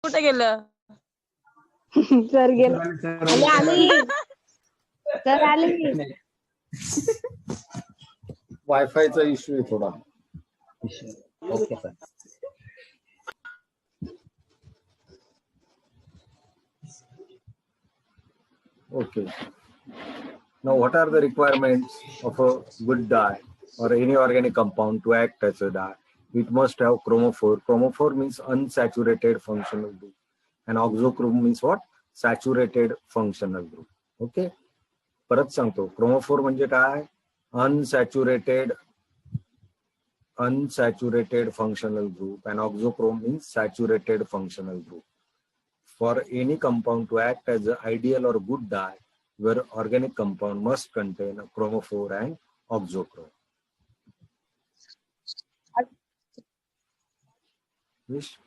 कुठे गेलं? सर गेले आली सर आली. वायफायचा इश्यू आहे थोडा. Okay sir. Okay. Now, what are the requirements of a good dye or any organic compound to act as a dye? It must have chromophore. Chromophore means unsaturated functional group, and oxochrome means what? Saturated functional group. Okay. परत सांगतो, chromophore म्हणजे काय? Unsaturated functional group, and oxochrome means saturated functional group. For any compound to act as an ideal or good dye, your organic compound must contain a chromophore and oxochrome. Wish?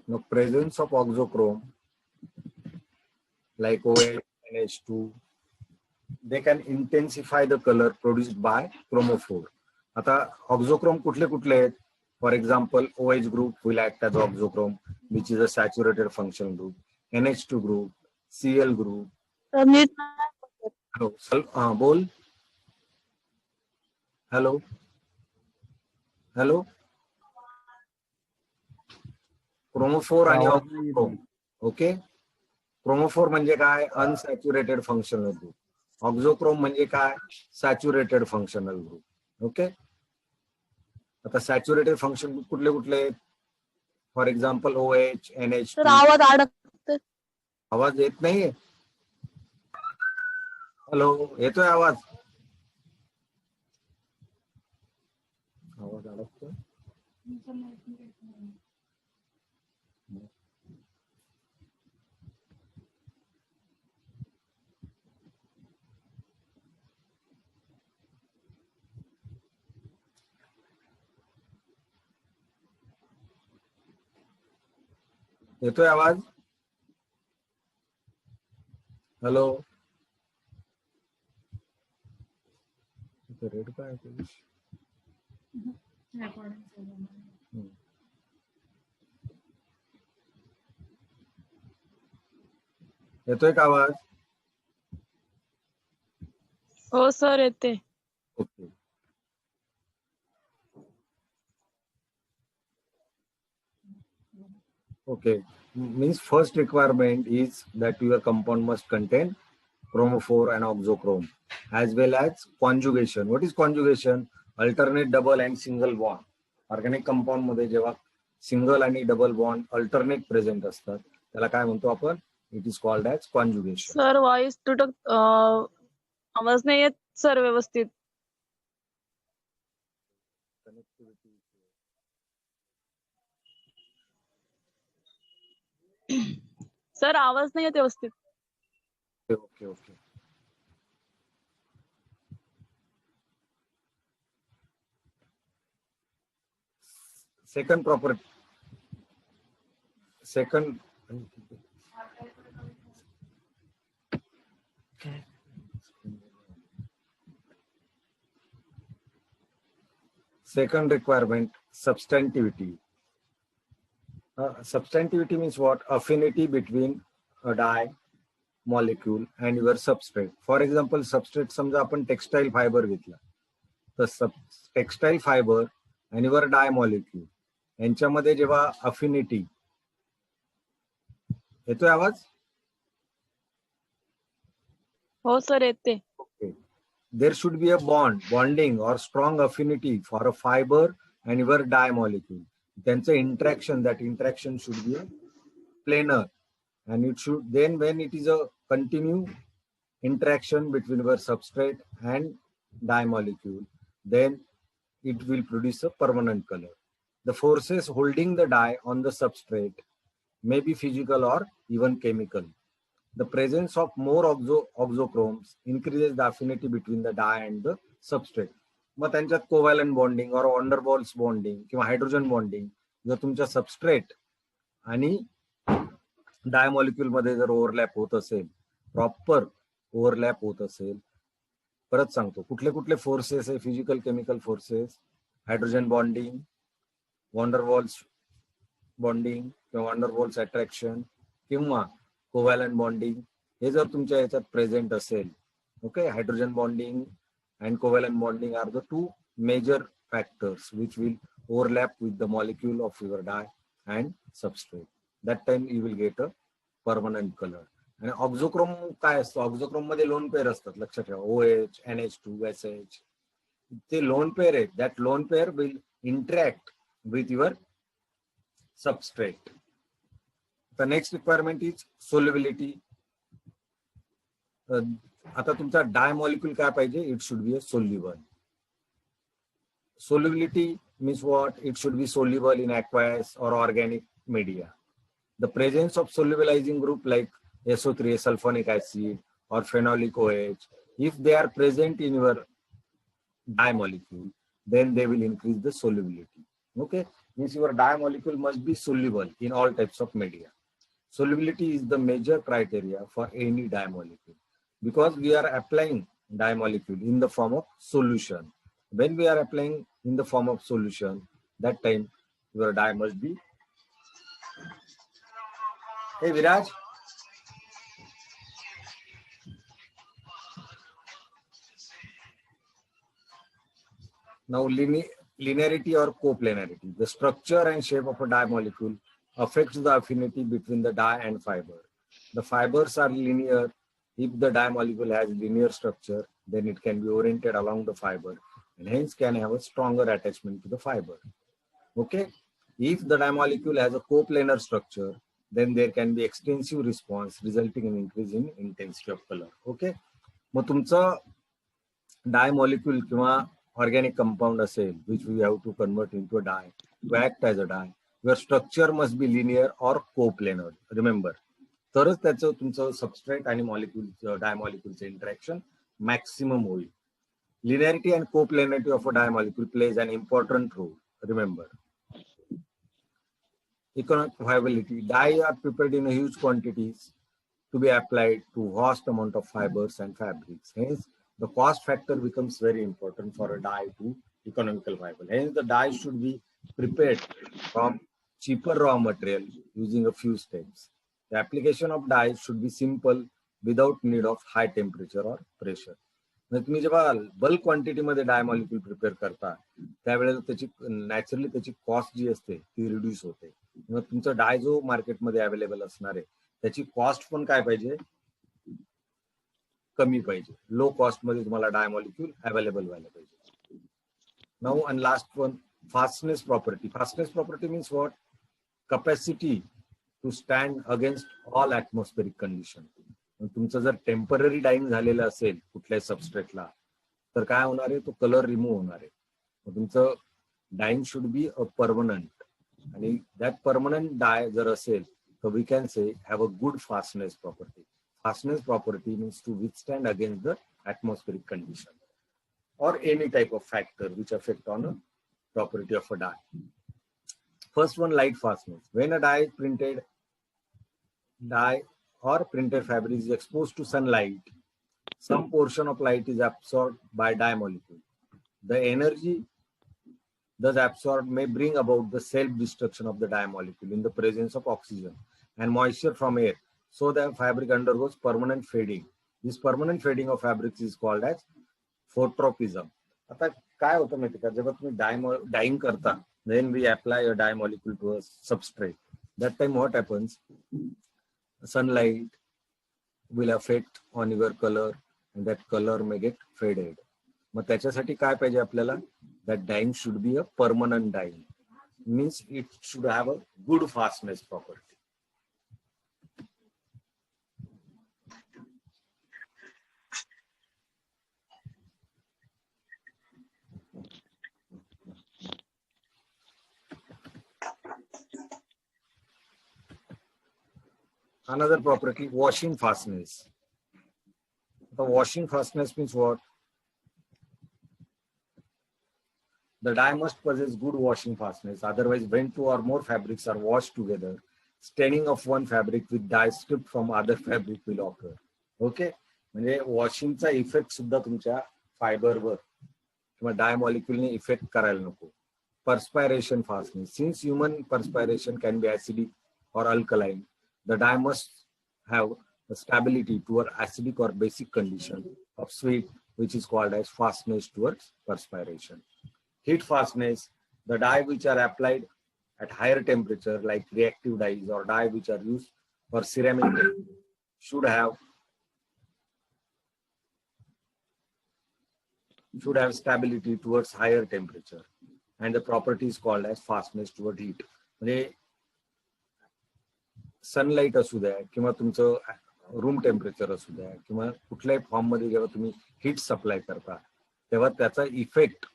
Now, presence of oxochrome, like OH, NH2, they can intensify the color produced by chromophore. आता oxochrome कुठले कुठले आहेत? For example, OH group will act as oxochrome, which is a saturated functional group. NH2 group, Cl group. Hello, बोल. Hello. Chromophore आणि oxochrome. Okay. Chromophore म्हणजे काय? Unsaturated functional group. Oxochrome म्हणजे काय? Saturated functional group. ओके. आता saturated function कुठले कुठले? For example OH, NH. आवाज अडकतोय. आवाज येत नाहीये? हॅलो, येतोय आवाज? आवाज अडकतोय. येतोय आवाज? हॅलो, रेड काय? येतोय का आवाज? हो सर येते. Okay. Okay, means first requirement is that your compound must contain chromophore and oxochrome, as well as conjugation. What is conjugation? Alternate double and single bond. Organic compound मध्ये जेव्हा single आणि double bond alternate present असतात त्याला काय म्हणतो आपण? It is called as conjugation. Sir voice तुटक, आवाज नाही येत सर व्यवस्थित. सर आवाज नाही येत व्यवस्थित. Okay okay. Second property. Second requirement, substantivity. Substantivity means what? Affinity between a dye molecule and your substrate. For example, substrate समजा आपण टेक्सटाईल फायबर घेतला तर टेक्सटाईल फायबर आणि your dye molecule यांच्यामध्ये जेव्हा अफिनिटी. येतोय आवाज? हो सर येते. Okay. There should be a bonding or strong affinity for a fiber and your dye molecule. त्यांचं interaction, that interaction should be planar, and it should then, when it is a continue interaction between your substrate and dye molecule, then it will produce a permanent color. The forces holding the dye on the substrate may be physical or even chemical. The presence of more oxochromes increases the affinity between the dye and the substrate. मग त्यांच्यात covalent bonding और वॉन्डरवॉल्स bonding किंवा hydrogen bonding जर तुमच्या substrate आणि डाय molecule मध्ये जर overlap होत असेल, प्रॉपर ओव्हरलॅप होत असेल, परत सांगतो कुठले कुठले फोर्सेस आहे, physical chemical forces, hydrogen bonding, van der Waals bonding किंवा वॉन्डरवॉल्स अट्रॅक्शन किंवा कोव्हॅलंट बॉन्डिंग, हे जर तुमच्या याच्यात प्रेझेंट असेल, okay, hydrogen bonding and covalent bonding are the two major factors which will overlap with the molecule of your dye and substrate. That time you will get a permanent color. आणि ऑक्झोक्रोम काय असतो, ऑक्झोक्रोम मध्ये lone pair असतात, लक्षात ठेवा, OH, NH2, SH, ते lone pair आहेत. That lone pair will interact with your substrate. The next requirement is solubility. आता तुमचा डाय मॉलिक्यूल काय पाहिजे, it should be a soluble. Solubility means what, it should be soluble in aqueous or organic media. The presence of solubilizing group like SO3 sulfonic acid or phenolic OH, if they are present in your dye molecule, then they will increase the solubility. Okay, means your dye molecule must be soluble in all types of media. Solubility is the major criteria for any dye molecule, because we are applying dye molecule in the form of solution. When we are applying in the form of solution, that time your dye must be. Hey Viraj. Now linearity or coplanarity. The structure and shape of a dye molecule affects the affinity between the dye and fiber. The fibers are linear. If the dye molecule has linear structure, then it can be oriented along the fiber and hence can have a stronger attachment to the fiber. Okay. If the dye molecule has a coplanar structure, then there can be extensive response resulting in increase in intensity of color. Okay. मग तुमचं dye molecule किंवा organic compound असेल, which we have to convert into a dye, to act as a dye, your structure must be linear or coplanar. Remember, तरच त्याचं तुमचं substrate आणि molecule डाय मॉलिक्यूलचं interaction maximum होईल. Linearity and coplanarity of a dye molecule plays an important role. Remember, economic viability. Dye are prepared in huge quantities to be applied to vast amount of fibers and fabrics. Hence, the cost factor becomes very important for a dye to economical viable. Hence, the dye should be prepared from cheaper raw material using a few steps. The application of dye should be simple without need of high temperature or pressure. तुम्ही जेव्हा bulk क्वांटिटीमध्ये डाय molecule prepare करता, त्यावेळेला त्याची naturally त्याची cost जी असते ती reduce होते. मग तुमचा डाय जो मार्केटमध्ये अवेलेबल असणार आहे त्याची कॉस्ट पण काय पाहिजे, कमी पाहिजे. लो कॉस्ट मध्ये तुम्हाला डाय मॉलिक्यूल अवेलेबल व्हायला पाहिजे. Now and last one, fastness property. Fastness property means what, capacity to stand against all atmospheric condition. तुमचं जर टेम्पररी डाईंग झालेलं असेल कुठल्याही सबस्ट्रेटला, तर काय होणार आहे, तो कलर रिमूव्ह होणार आहे. मग तुमचं dyeing should be a permanent, आणि दॅट परमनंट डाय जर असेल तर we can say have a good fastness property. Fastness property means to withstand against the atmospheric condition or any type of factor which affect on a property of a dye. First one, light fastness. When a dye or printed fabric is exposed to sunlight, some portion of light is absorbed by dye molecule. The energy thus absorbed may bring about the self-destruction of the dye molecule in the presence of oxygen and moisture from air, so the fabric undergoes permanent fading. This permanent fading of fabrics is called as phototropism. आता काय होतं माहिती का, जेव्हा तुम्ही dying करता, then we apply a dye molecule to a substrate. That time what happens, sunlight will affect on your color and that color may get faded. मग त्याच्यासाठी काय पाहिजे आपल्याला, that dyeing should be a permanent dyeing, means it should have a good fastness property. Another property, washing fastness. The washing fastness means what? The dye must possess good washing fastness. Otherwise, when two or more fabrics are washed together, staining of one fabric with dye strip from other fabric will occur. Okay, म्हणजे वॉशिंगचा effect सुद्धा तुमच्या फायबरवर किंवा डाय मॉलिक्युलने effect करायला नको. Perspiration fastness, since human perspiration can be acidic or alkaline, the dye must have the stability toward acidic or basic condition of sweet, which is called as fastness towards perspiration. Heat fastness, the dye which are applied at higher temperature, like reactive dyes or dye which are used for ceramic should have stability towards higher temperature, and the property is called as fastness toward heat. म्हणजे sunlight असू द्या किंवा तुमचं room temperature असू द्या किंवा कुठल्याही form मध्ये जेव्हा तुम्ही हीट सप्लाय करता तेव्हा त्याचा इफेक्ट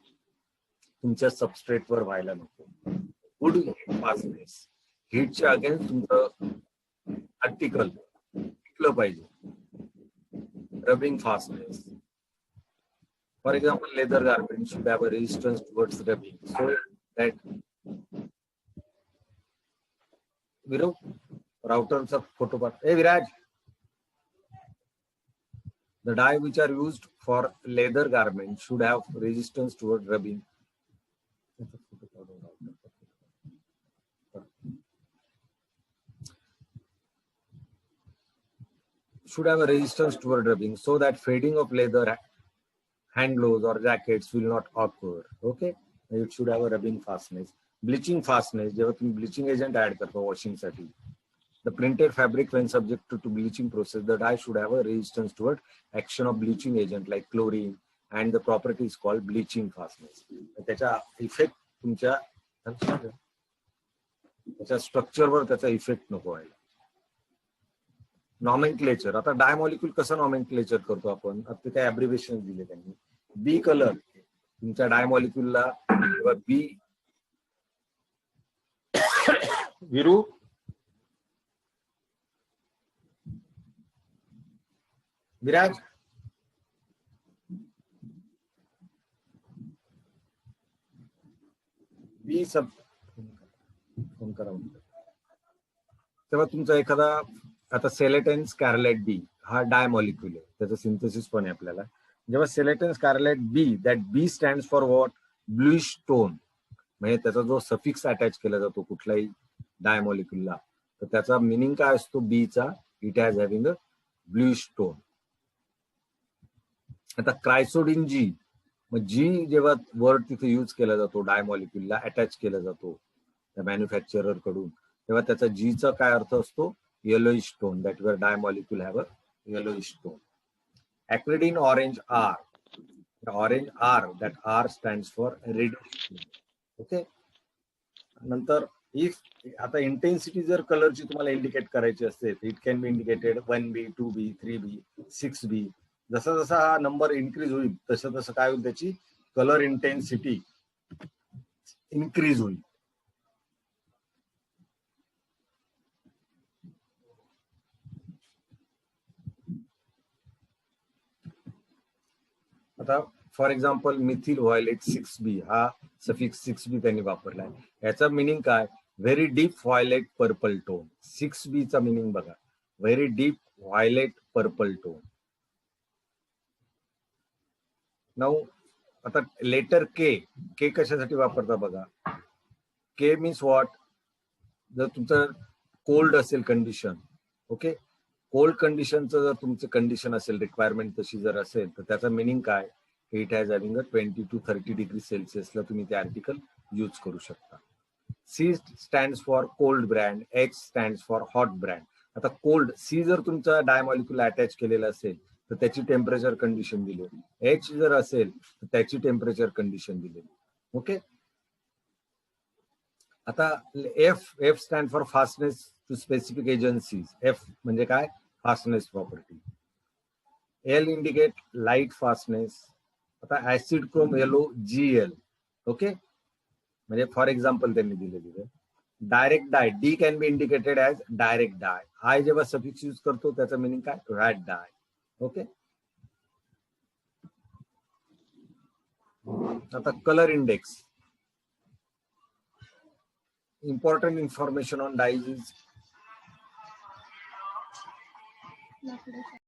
तुमच्या सबस्ट्रेटवर व्हायला नको. गुड फास्टनेस, हीटच्या अगेन्स्ट तुमचं आर्टिकल टिकलं पाहिजे. Rubbing fastness, for example leather garment should have a resistance towards rubbing so that राउटरचा फोटो पाठ. Viraj, the dye which are used for leather garment should have resistance toward rubbing. Should have a resistance toward rubbing so that fading of leather hand gloves or jackets will not occur. Okay, it should have a rubbing fastness. Bleaching fastness, जेव्हा तुम्ही bleaching agent add करता washing साठी, the printed fabric when subjected to bleaching process, the dye should have a resistance toward action of bleaching agent like chlorine, and the property is called bleaching fastness. त्याचा effect तुमच्या त्याच्या स्ट्रक्चरवर त्याचा effect नको व्हायला. Nomenclature, आता डाय molecule कसं nomenclature करतो आपण, आता काय ऍब्रिव्हिएशन दिले त्यांनी. बी कलर तुमच्या डाय मॉलिक्यूलला बी विरू विराज बी सब फोन करा. तेव्हा तुमचा एखादा आता सेलेटेन स्कारलेट बी हा डाय मॉलिक्यूल आहे, त्याचं सिंथेसिस पण आहे आपल्याला. जेव्हा Celliton Scarlet B, that B stand for what, bluish tone, म्हणजे त्याचा जो सफिक्स अटॅच केला जातो कुठल्याही डाय मॉलिक्यूलला, तर त्याचा मिनिंग काय असतो बीचा, it has having a bluish tone. आता क्रायसोडिन जी, मग जी जेव्हा वर्ड तिथे यूज केला जातो डाय मॉलिक्यूलला अटॅच केला जातो त्या मॅन्युफॅक्चरर कडून, तेव्हा त्याचा जीचा काय अर्थ असतो, yellowish tone, that your dye molecule have a yellowish tone. Acridine orange R, orange R, that R stands for reddish. Okay, नंतर इफ आता इंटेन्सिटी जर कलरची तुम्हाला इंडिकेट करायची असते, it can be indicated 1B, 2B, 3B, 6B. जसा जसा हा नंबर इन्क्रीज होईल तसं तसं काय होईल, त्याची कलर इंटेन्सिटी इन्क्रीज होईल. आता for example methyl violet 6B, हा सफिक्स 6B त्यांनी वापरलाय. याचा मिनिंग काय, very deep violet purple tone. 6B चा मिनिंग बघा, very deep violet purple tone. Now आता लेटर के कशासाठी वापरता बघा. के मीन्स व्हॉट, जर तुमचं कोल्ड असेल कंडिशन, ओके, कोल्ड कंडिशनचं जर तुमचं कंडिशन असेल, रिक्वायरमेंट तशी जर असेल, तर त्याचा मिनिंग काय, it has having a 20 to 30 degree सेल्सिअसला तुम्ही ते आर्टिकल यूज करू शकता. C stands for cold brand, H stands for hot brand. आता कोल्ड, सी जर तुमचा डायमॉलिक्यूल अटॅच केलेला असेल तर त्याची टेम्परेचर कंडिशन दिलेली, एच जर असेल तर त्याची टेम्परेचर कंडिशन दिलेली. ओके, आता F stand for fastness to specific agencies. F म्हणजे काय, fastness property. L indicate light fastness. आता acid chrome yellow GL. Okay, म्हणजे फॉर एक्झाम्पल त्यांनी दिलेली direct dye, D can be indicated as direct dye. I जेव्हा सफिक्स use करतो त्याचं मिनिंग काय, रॅड डाय. ओके, आता colour index. Important information on dyes is लाकडाच्या